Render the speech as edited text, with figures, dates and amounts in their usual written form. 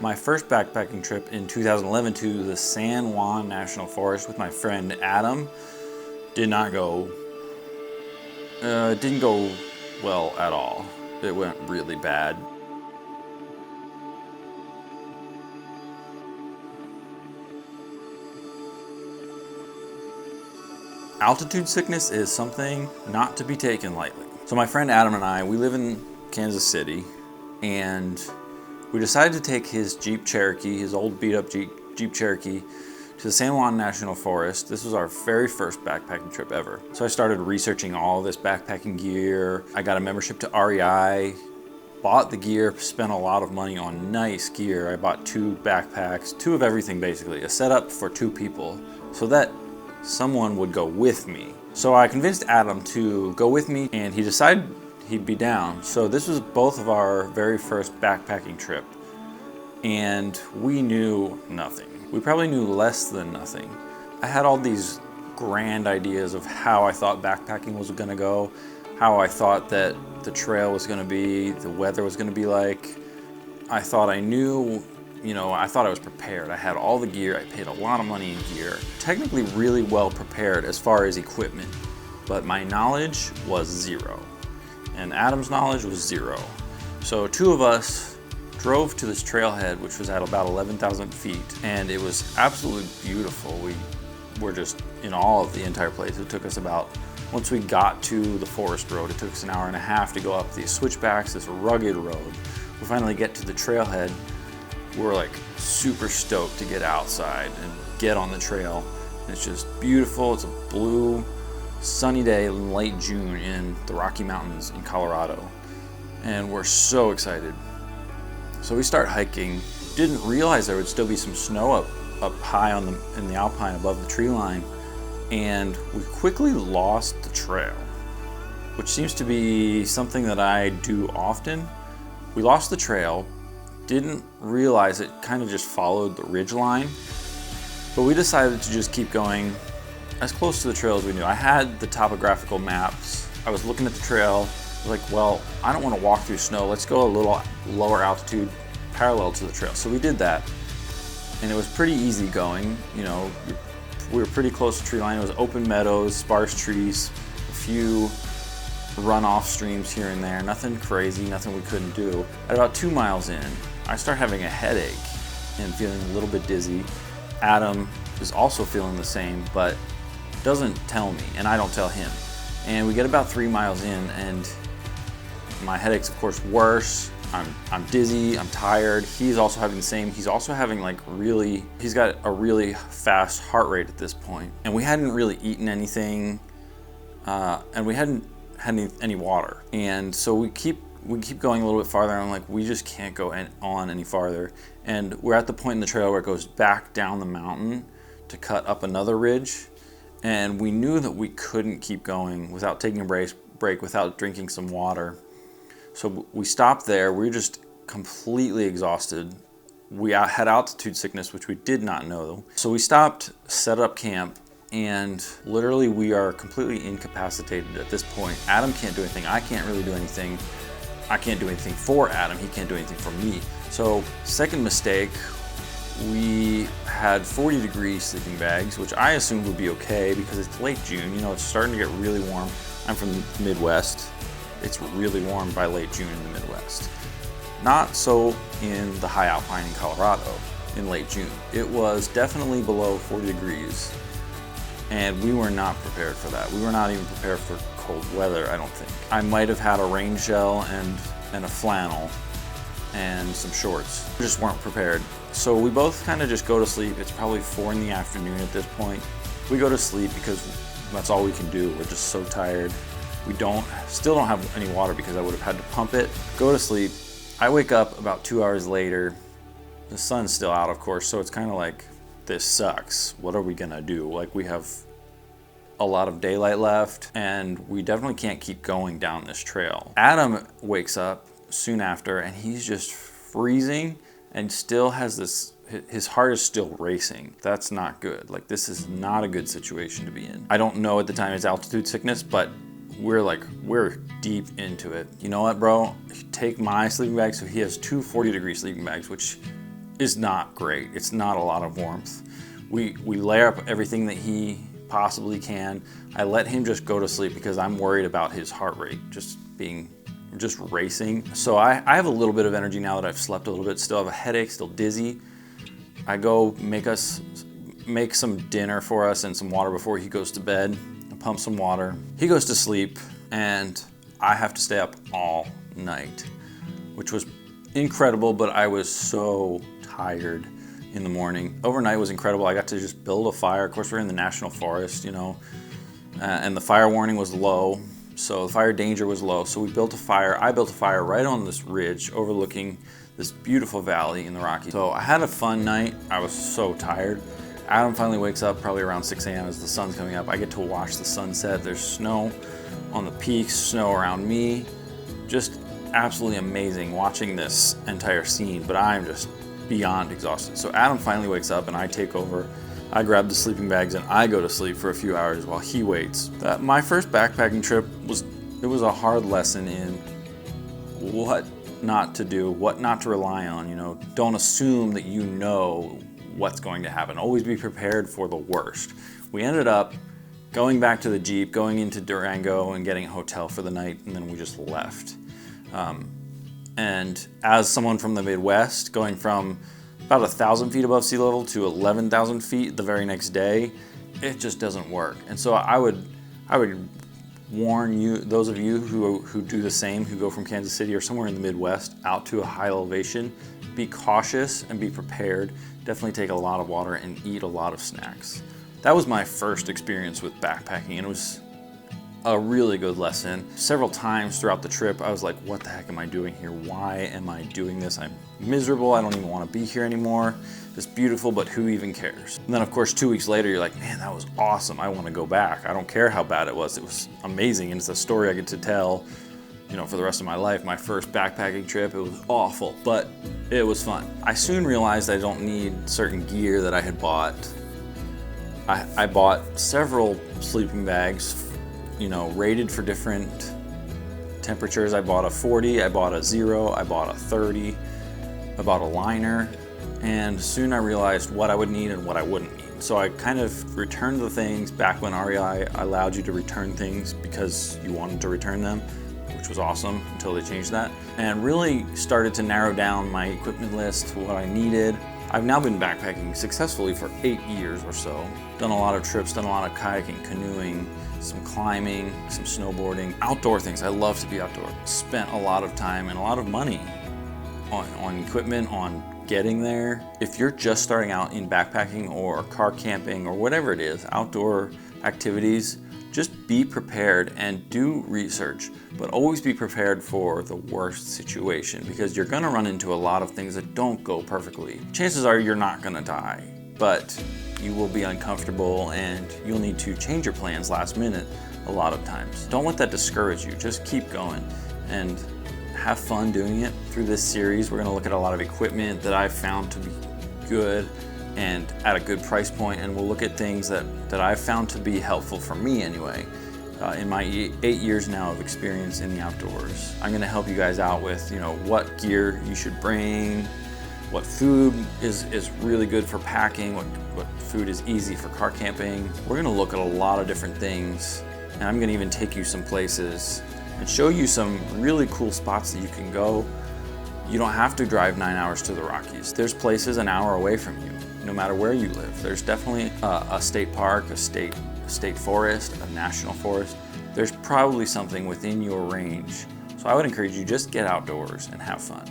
My first backpacking trip in 2011 to the San Juan National Forest with my friend Adam didn't go well at all. It went really bad. Altitude sickness is something not to be taken lightly. So my friend Adam and I, we live in Kansas City, and we decided to take his Jeep Cherokee, his old beat up Jeep Cherokee, to the San Juan National Forest. This was our very first backpacking trip ever. So I started researching all this backpacking gear. I got a membership to REI, bought the gear, spent a lot of money on nice gear. I bought 2 backpacks, 2 of everything basically, a setup for 2 people, so that someone would go with me. So I convinced Adam to go with me, and he decided he'd be down. So this was both of our very first backpacking trip, and we knew nothing. We probably knew less than nothing. I had all these grand ideas of how I thought backpacking was gonna go, how I thought that the trail was gonna be, the weather was gonna be like. I thought I knew, I thought I was prepared. I had all the gear. I paid a lot of money in gear. Technically really well prepared as far as equipment, but my knowledge was 0. And Adam's knowledge was 0. So 2 of us drove to this trailhead, which was at about 11,000 feet, and it was absolutely beautiful. We were just in awe of the entire place. It took us once we got to the forest road, it took us an hour and a half to go up these switchbacks, this rugged road. We finally get to the trailhead. We're like super stoked to get outside and get on the trail. It's just beautiful. It's a blue, sunny day in late June in the Rocky Mountains in Colorado. And we're so excited. So we start hiking. Didn't realize there would still be some snow up high in the alpine above the tree line. And we quickly lost the trail, which seems to be something that I do often. We lost the trail. Didn't realize it kind of just followed the ridge line, but we decided to just keep going as close to the trail as we knew. I had the topographical maps. I was looking at the trail. I was like, well, I don't want to walk through snow. Let's go a little lower altitude parallel to the trail. So we did that, and it was pretty easy going. We were pretty close to tree line. It was open meadows, sparse trees, a few runoff streams here and there, nothing crazy, nothing we couldn't do. At about 2 miles in, I start having a headache and feeling a little bit dizzy. Adam is also feeling the same, but doesn't tell me, and I don't tell him. And we get about 3 miles in, and my headache's of course worse. I'm dizzy, I'm tired. He's also having the same. He's also having he's got a really fast heart rate at this point. And we hadn't really eaten anything, and we hadn't had any water. And so we keep going a little bit farther, and I'm like, we just can't go on any farther. And we're at the point in the trail where it goes back down the mountain to cut up another ridge. And we knew that we couldn't keep going without taking a break, without drinking some water. So we stopped there. We were just completely exhausted. We had altitude sickness, which we did not know. So we stopped, set up camp, and literally we are completely incapacitated at this point. Adam can't do anything. I can't really do anything. I can't do anything for Adam. He can't do anything for me. So second mistake, we had 40-degree sleeping bags, which I assumed would be okay because it's late June. It's starting to get really warm. I'm from the Midwest. It's really warm by late June in the Midwest. Not so in the high alpine in Colorado in late June. It was definitely below 40 degrees. And we were not prepared for that. We were not even prepared for cold weather, I don't think. I might have had a rain shell and a flannel and some shorts. We just weren't prepared. So we both kind of just go to sleep. It's probably 4 in the afternoon at this point. We go to sleep because that's all we can do. We're just so tired. We still don't have any water because I would have had to pump it. Go to sleep. I wake up about 2 hours later. The sun's still out, of course, so it's kind of like, this sucks. What are we gonna do? We have a lot of daylight left, and we definitely can't keep going down this trail. Adam wakes up soon after, and he's just freezing and still has his heart is still racing. That's not good. This is not a good situation to be in. I don't know at the time it's altitude sickness, but we're deep into it. You know what, bro? Take my sleeping bag. So he has 2 40-degree sleeping bags, which is not great. It's not a lot of warmth. We layer up everything that he possibly can. I let him just go to sleep because I'm worried about his heart rate just racing. So I have a little bit of energy now that I've slept a little bit. Still have a headache, still dizzy. I go make some dinner for us and some water before he goes to bed. I pump some water. He goes to sleep and I have to stay up all night, which was incredible, but I was so tired in the morning. Overnight was incredible. I got to just build a fire. Of course, we're in the National Forest, you know, and the fire warning was low, so the fire danger was low. So we built a fire. I built a fire right on this ridge overlooking this beautiful valley in the Rockies. So I had a fun night. I was so tired. Adam finally wakes up probably around 6 a.m. as the sun's coming up. I get to watch the sunset. There's snow on the peaks, snow around me. Just absolutely amazing watching this entire scene, but I'm just beyond exhausted. So Adam finally wakes up and I take over. I grab the sleeping bags and I go to sleep for a few hours while he waits. My first backpacking trip was a hard lesson in what not to do, what not to rely on. You know, don't assume that you know what's going to happen. Always be prepared for the worst. We ended up going back to the Jeep, going into Durango and getting a hotel for the night, and then we just left. And as someone from the Midwest, going from about 1,000 feet above sea level to 11,000 feet the very next day, it just doesn't work. And so I would warn you, those of you who do the same, who go from Kansas City or somewhere in the Midwest out to a high elevation, be cautious and be prepared. Definitely take a lot of water and eat a lot of snacks. That was my first experience with backpacking, and it was a really good lesson. Several times throughout the trip, I was like, what the heck am I doing here? Why am I doing this? I'm miserable. I don't even want to be here anymore. It's beautiful, but who even cares? And then of course, 2 weeks later, you're like, man, that was awesome. I want to go back. I don't care how bad it was. It was amazing. And it's a story I get to tell, you know, for the rest of my life. My first backpacking trip, it was awful, but it was fun. I soon realized I don't need certain gear that I had bought. I bought several sleeping bags, you know, rated for different temperatures. I bought a 40, I bought a 0, I bought a 30, I bought a liner, and soon I realized what I would need and what I wouldn't need. So I kind of returned the things back when REI allowed you to return things because you wanted to return them, which was awesome until they changed that, and really started to narrow down my equipment list, what I needed. I've now been backpacking successfully for 8 years or so. Done a lot of trips, done a lot of kayaking, canoeing, some climbing, some snowboarding, outdoor things. I love to be outdoor. Spent a lot of time and a lot of money on equipment, on getting there. If you're just starting out in backpacking or car camping or whatever it is, outdoor activities, just be prepared and do research, but always be prepared for the worst situation, because you're gonna run into a lot of things that don't go perfectly. Chances are you're not gonna die, but you will be uncomfortable and you'll need to change your plans last minute a lot of times. Don't let that discourage you. Just keep going and have fun doing it. Through this series, we're gonna look at a lot of equipment that I've found to be good and at a good price point, and we'll look at things that I've found to be helpful for me anyway, in my 8 years now of experience in the outdoors. I'm gonna help you guys out with, you know, what gear you should bring, what food is really good for packing, what food is easy for car camping. We're gonna look at a lot of different things, and I'm gonna even take you some places and show you some really cool spots that you can go. You don't have to drive 9 hours to the Rockies. There's places an hour away from you, no matter where you live. There's definitely a state park, a state forest, a national forest. There's probably something within your range. So I would encourage you, just get outdoors and have fun.